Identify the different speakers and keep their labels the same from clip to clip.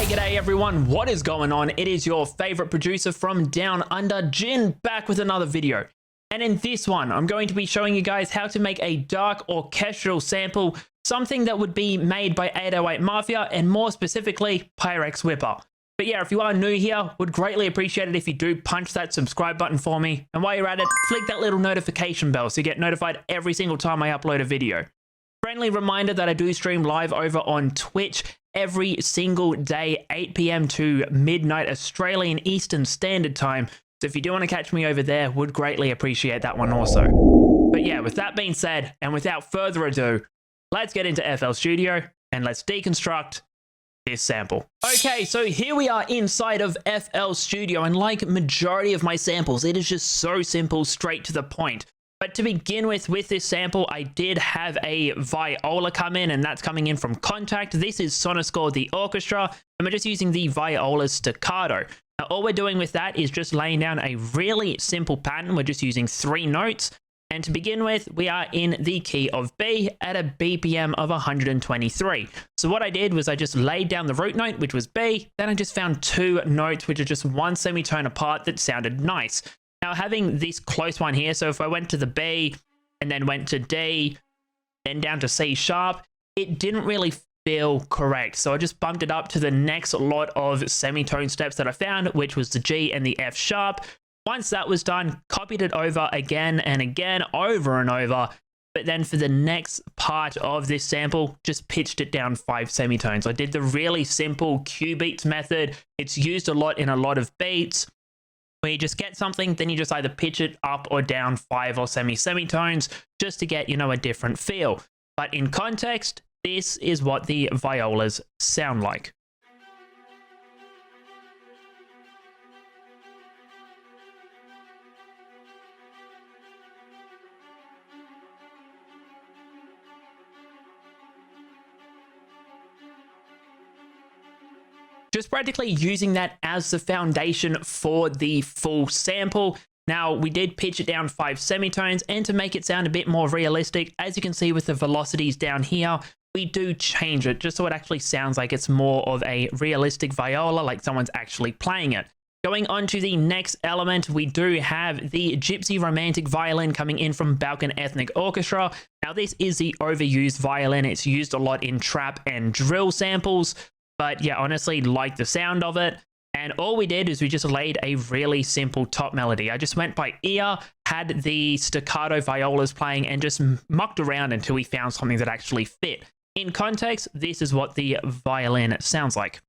Speaker 1: G'day everyone, what is going on? It is your favorite producer from Down Under, Jhin, back with another video. And in this one, I'm going to be showing you guys how to make a dark orchestral sample, something that would be made by 808 MAFIA and more specifically, PYREX WHIPPA. But yeah, if you are new here, would greatly appreciate it if you do punch that subscribe button for me. And while you're at it, flick that little notification bell so you get notified every single time I upload a video. Friendly reminder that I do stream live over on Twitch every single day, 8 PM to midnight Australian Eastern Standard Time. So if you do want to catch me over there, would greatly appreciate that one also. But yeah, with that being said, and without further ado, let's get into FL Studio and let's deconstruct this sample. Okay, so here we are inside of FL Studio, and like majority of my samples, it is just so simple, straight to the point. But to begin with this sample, I did have a viola come in, and that's coming in from Contact. This is Sonoscore the Orchestra, and we're just using the viola's staccato. Now, all we're doing with that is just laying down a really simple pattern. We're just using 3 notes. And to begin with, we are in the key of B at a BPM of 123. So what I did was I just laid down the root note, which was B. Then I just found 2 notes, which are just 1 semitone apart that sounded nice. Now, having this close one here, so if I went to the B and then went to D, then down to C sharp, it didn't really feel correct. So I just bumped it up to the next lot of semitone steps that I found, which was the G and the F sharp. Once that was done, copied it over again and again, over and over. But then for the next part of this sample, just pitched it down 5 semitones. I did the really simple cubeatz method. It's used a lot in a lot of beats, where you just get something, then you just either pitch it up or down 5 or semitones just to get, you know, a different feel. But in context, this is what the violas sound like. Just practically using that as the foundation for the full sample. Now, we did pitch it down 5 semitones, and to make it sound a bit more realistic, as you can see with the velocities down here, we do change it just so it actually sounds like it's more of a realistic viola, like someone's actually playing it. Going on to the next element, we do have the Gypsy romantic violin coming in from Balkan Ethnic Orchestra. Now, this is the overused violin. It's used a lot in trap and drill samples. But yeah, honestly, like the sound of it. And all we did is we just laid a really simple top melody. I just went by ear, had the staccato violas playing, and just mucked around until we found something that actually fit. In context, this is what the violin sounds like.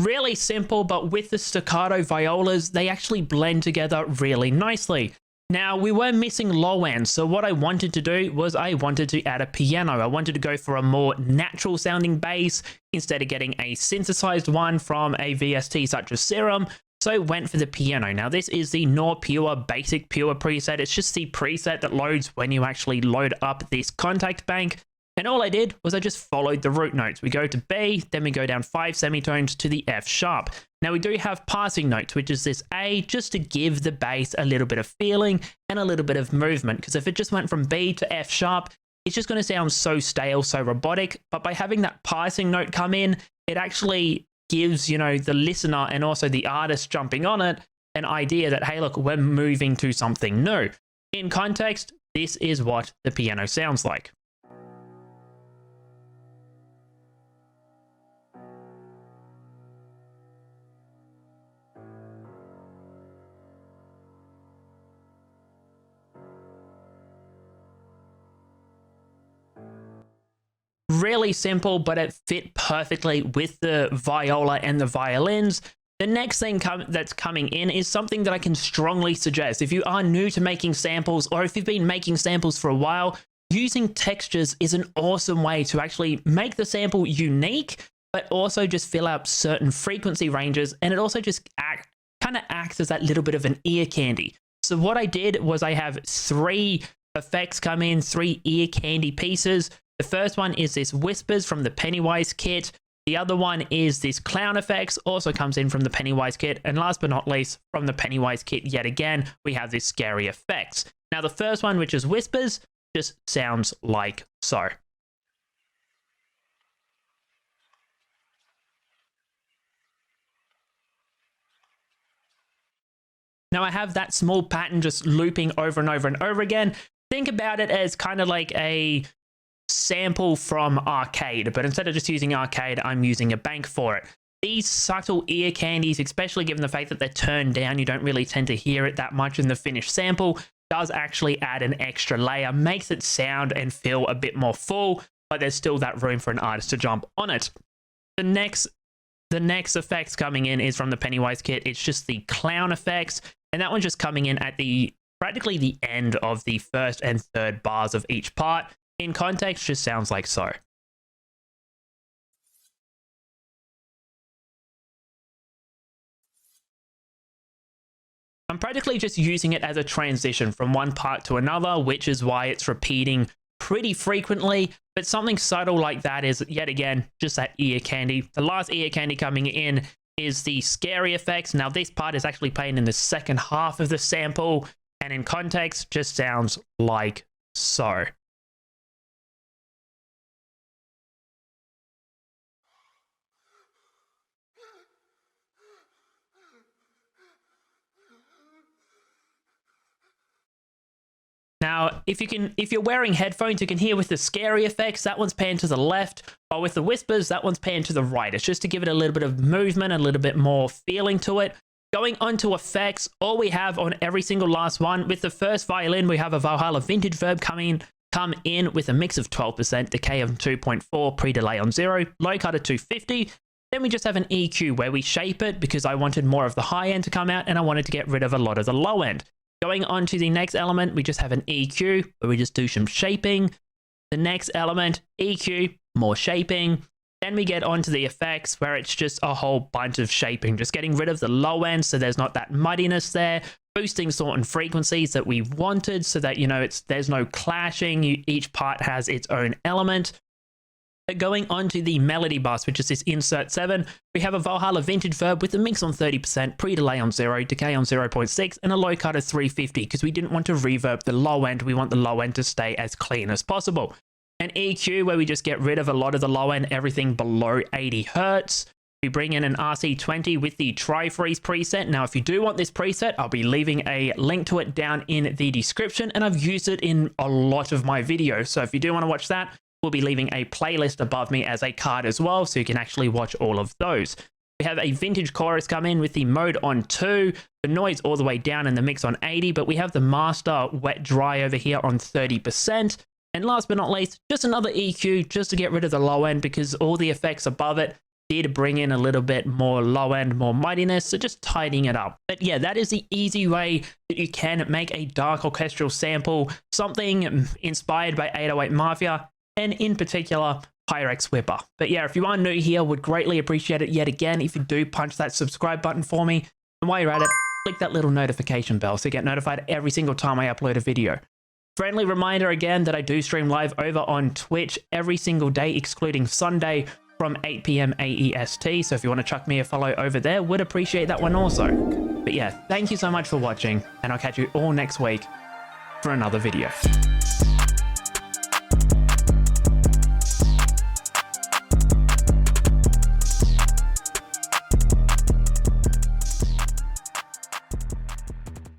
Speaker 1: Really simple, but with the staccato violas, they actually blend together really nicely. Now, we were missing low end, so what I wanted to do was I wanted to add a piano. I wanted to go for a more natural sounding bass instead of getting a synthesized one from a VST such as Serum. So I went for the piano. Now, this is the Nor Pure Basic Pure preset. It's just the preset that loads when you actually load up this contact bank. And all I did was I just followed the root notes. We go to B, then we go down 5 semitones to the F sharp. Now we do have passing notes, which is this A, just to give the bass a little bit of feeling and a little bit of movement. Because if it just went from B to F sharp, it's just going to sound so stale, so robotic. But by having that passing note come in, it actually gives, you know, the listener and also the artist jumping on it an idea that, hey, look, we're moving to something new. In context, this is what the piano sounds like. Really simple, but it fit perfectly with the viola and the violins. The next thing that's coming in is something that I can strongly suggest. If you are new to making samples, or if you've been making samples for a while, using textures is an awesome way to actually make the sample unique, but also just fill out certain frequency ranges. And it also just kind of acts as that little bit of an ear candy. So what I did was I have 3 effects come in, 3 ear candy pieces. The first one is this Whispers from the Pennywise kit. The other one is this clown effects, also comes in from the Pennywise kit. And last but not least, from the Pennywise kit yet again, we have this scary effects. Now the first one, which is whispers, just sounds like so. Now I have that small pattern just looping over and over and over again. Think about it as kind of like a sample from arcade, but instead of just using arcade, I'm using a bank for it. These subtle ear candies, especially given the fact that they're turned down, you don't really tend to hear it that much in the finished sample, does actually add an extra layer, makes it sound and feel a bit more full, but there's still that room for an artist to jump on it. The next effects coming in is from the Pennywise kit. It's just the clown effects, and that one's just coming in at practically the end of the first and third bars of each part. In context, just sounds like so. I'm practically just using it as a transition from one part to another, which is why it's repeating pretty frequently, but something subtle like that is, yet again, just that ear candy. The last ear candy coming in is the scary effects. Now this part is actually playing in the second half of the sample, and in context, just sounds like so. Now, if you're wearing headphones, you can hear with the scary effects, that one's panned to the left, while with the whispers, that one's panned to the right. It's just to give it a little bit of movement, a little bit more feeling to it. Going on to effects, all we have on every single last one, with the first violin, we have a Valhalla vintage verb come in with a mix of 12%, decay of 2.4, pre-delay on 0, low cut of 250. Then we just have an EQ where we shape it because I wanted more of the high end to come out and I wanted to get rid of a lot of the low end. Going on to the next element, we just have an EQ where we just do some shaping. The next element, EQ, more shaping. Then we get onto the effects where it's just a whole bunch of shaping, just getting rid of the low end so there's not that muddiness there, boosting certain frequencies that we wanted so that, you know, there's no clashing. Each part has its own element. Going on to the melody bus, which is this insert 7, we have a Valhalla vintage verb with a mix on 30%, pre-delay on 0, decay on 0.6, and a low cut of 350 because we didn't want to reverb the low end. We want the low end to stay as clean as possible. An EQ where we just get rid of a lot of the low end, everything below 80 hertz. We bring in an RC20 with the trifreeze preset. Now, if you do want this preset, I'll be leaving a link to it down in the description, and I've used it in a lot of my videos. So if you do want to watch that, we'll be leaving a playlist above me as a card as well, so you can actually watch all of those. We have a vintage chorus come in with the mode on 2, the noise all the way down and the mix on 80, but we have the master wet dry over here on 30%. And last but not least, just another EQ just to get rid of the low end because all the effects above it did bring in a little bit more low end, more muddiness, so just tidying it up. But yeah, that is the easy way that you can make a dark orchestral sample, something inspired by 808 Mafia, and in particular, PYREX WHIPPA. But yeah, if you are new here, would greatly appreciate it yet again if you do punch that subscribe button for me. And while you're at it, click that little notification bell so you get notified every single time I upload a video. Friendly reminder again that I do stream live over on Twitch every single day, excluding Sunday from 8 PM AEST. So if you want to chuck me a follow over there, would appreciate that one also. But yeah, thank you so much for watching, and I'll catch you all next week for another video.